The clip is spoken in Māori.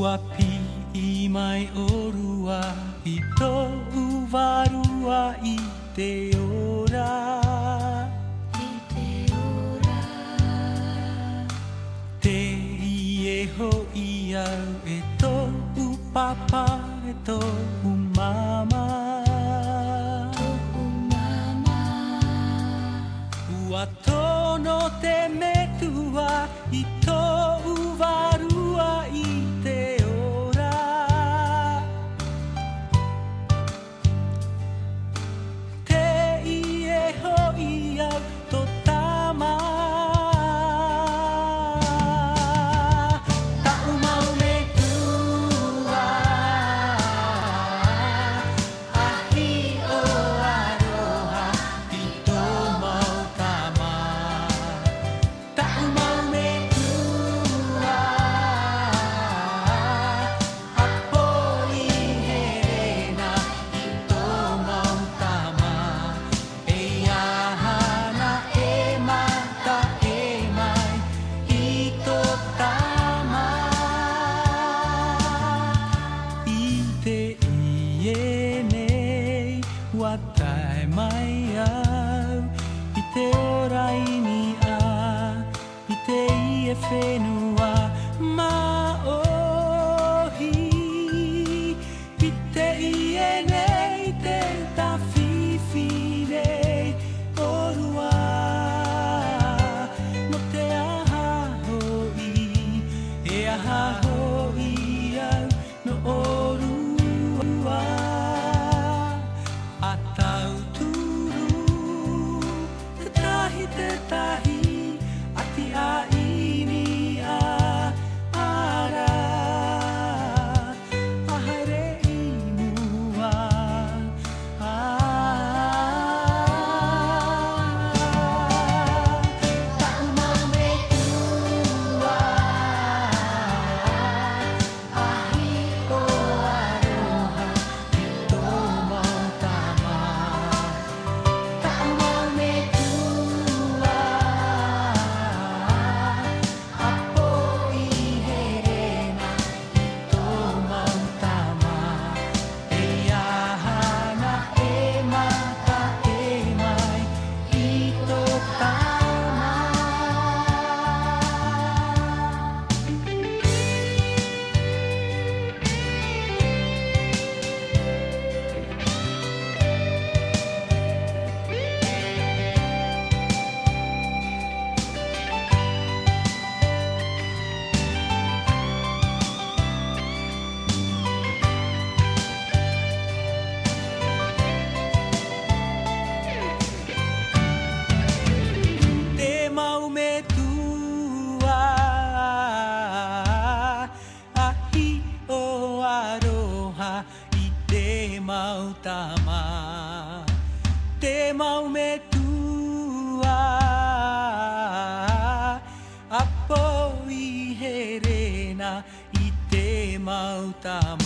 Ua pi mai o rua I to'u warua I te ora Te ie ho'i au e to'u papa e to'u mama Ua tono te metua I to'u warua I te ora Te ie ho'i au to tama Ta'u mau me tua Ahi o aroha I tō mau tama Ta'u mau me tua Apo I herena I tō mau tama E ahana e mata e mai I tō tama I te ie nei Ua tae mai au I te ora ini a I te ie whenua ma ohi I te ie nei te tawhiwhi nei Orua no te aha hoi E aha hoi au no orua A tau turu te tahi Ati a ini a ara A haere I mua Ta'u mau me tua Ahi o aroha I tō mau tama Ta'u mau me tua Apo I herena I tō mau tama E ahana e mata e mai I tō tama Te mau me tua Ahi o aroha I te mau tama Te mau me tua Apo I herena I te mau tama